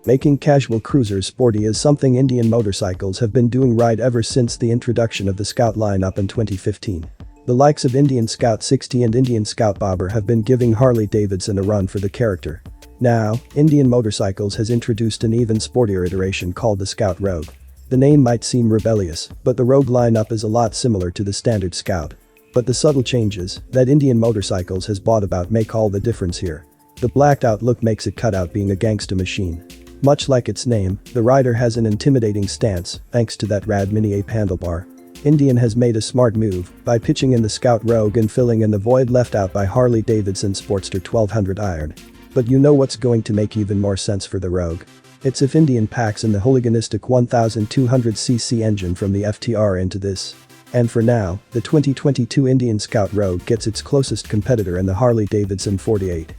Making casual cruisers sporty is something Indian motorcycles have been doing right ever since the introduction of the Scout lineup in 2015. The likes of Indian Scout 60 and Indian Scout Bobber have been giving Harley-Davidson a run for the character. Now, Indian Motorcycles has introduced an even sportier iteration called the Scout Rogue. The name might seem rebellious, but the Rogue lineup is a lot similar to the standard Scout. But the subtle changes that Indian Motorcycles has brought about make all the difference here. The blacked out look makes it cut out being a gangsta machine. Much like its name, the rider has an intimidating stance thanks to that rad mini-ape handlebar. Indian has made a smart move by pitching in the Scout Rogue and filling in the void left out by Harley-Davidson Sportster 1200 Iron. But you know what's going to make even more sense for the Rogue? It's if Indian packs in the hooliganistic 1200cc engine from the FTR into this. And for now, the 2022 Indian Scout Rogue gets its closest competitor in the Harley-Davidson 48.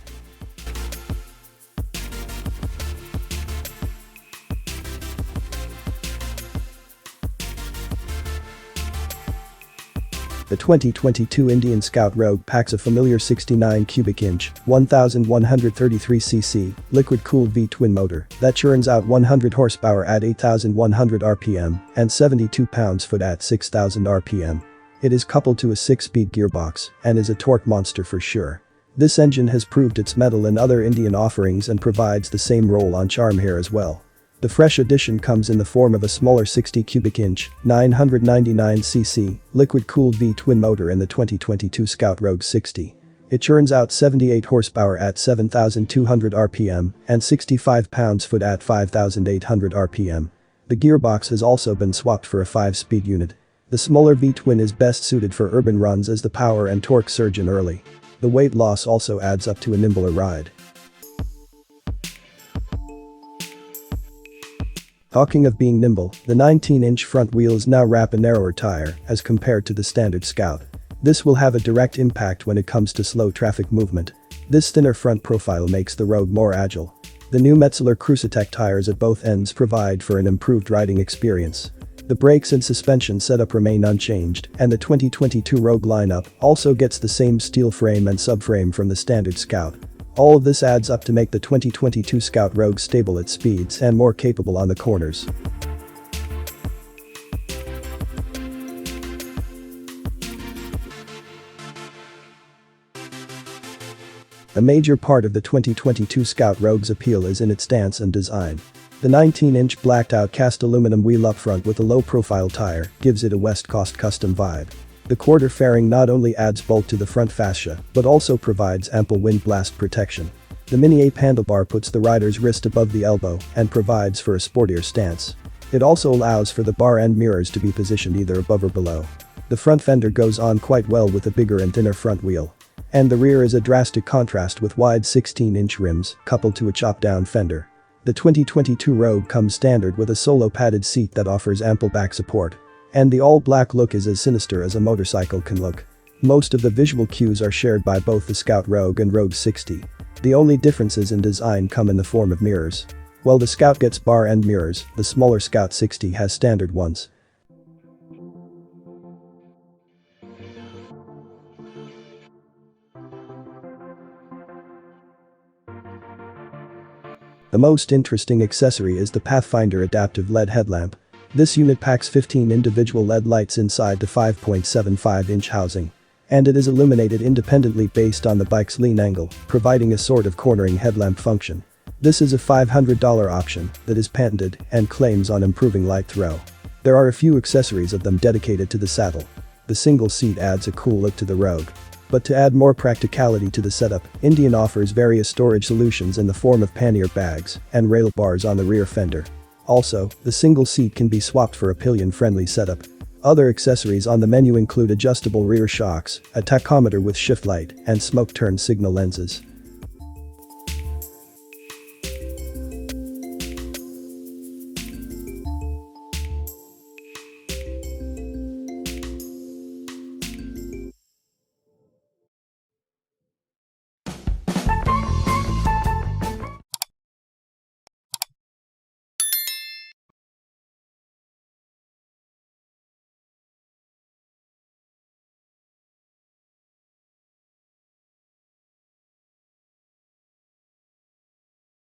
The 2022 Indian Scout Rogue packs a familiar 69 cubic inch, 1133cc, liquid-cooled V-twin motor that churns out 100 horsepower at 8,100 rpm and 72 pounds-foot at 6,000 rpm. It is coupled to a 6-speed gearbox and is a torque monster for sure. This engine has proved its mettle in other Indian offerings and provides the same roll-on charm here as well. The fresh addition comes in the form of a smaller 60 cubic inch, 999cc, liquid-cooled V-twin motor in the 2022 Scout Rogue 60. It churns out 78 horsepower at 7,200 rpm and 65 pounds-foot at 5,800 rpm. The gearbox has also been swapped for a 5-speed unit. The smaller V-twin is best suited for urban runs as the power and torque surge in early. The weight loss also adds up to a nimbler ride. Talking of being nimble, the 19-inch front wheels now wrap a narrower tire as compared to the standard Scout. This will have a direct impact when it comes to slow traffic movement. This thinner front profile makes the Rogue more agile. The new Metzeler Cruisetech tires at both ends provide for an improved riding experience. The brakes and suspension setup remain unchanged, and the 2022 Rogue lineup also gets the same steel frame and subframe from the standard Scout. All of this adds up to make the 2022 Scout Rogue stable at speeds and more capable on the corners. A major part of the 2022 Scout Rogue's appeal is in its stance and design. The 19-inch blacked-out cast aluminum wheel up front with a low-profile tire gives it a West Coast custom vibe. The quarter fairing not only adds bulk to the front fascia, but also provides ample wind blast protection. The mini-ape handlebar puts the rider's wrist above the elbow and provides for a sportier stance. It also allows for the bar end mirrors to be positioned either above or below. The front fender goes on quite well with a bigger and thinner front wheel. And the rear is a drastic contrast with wide 16-inch rims coupled to a chop-down fender. The 2022 Rogue comes standard with a solo padded seat that offers ample back support. And the all-black look is as sinister as a motorcycle can look. Most of the visual cues are shared by both the Scout Rogue and Rogue 60. The only differences in design come in the form of mirrors. While the Scout gets bar-end mirrors, the smaller Scout 60 has standard ones. The most interesting accessory is the Pathfinder adaptive LED headlamp. This unit packs 15 individual LED lights inside the 5.75-inch housing. And it is illuminated independently based on the bike's lean angle, providing a sort of cornering headlamp function. This is a $500 option that is patented and claims on improving light throw. There are a few accessories of them dedicated to the saddle. The single seat adds a cool look to the Rogue. But to add more practicality to the setup, Indian offers various storage solutions in the form of pannier bags and rail bars on the rear fender. Also, the single seat can be swapped for a pillion-friendly setup. Other accessories on the menu include adjustable rear shocks, a tachometer with shift light, and smoke turn signal lenses.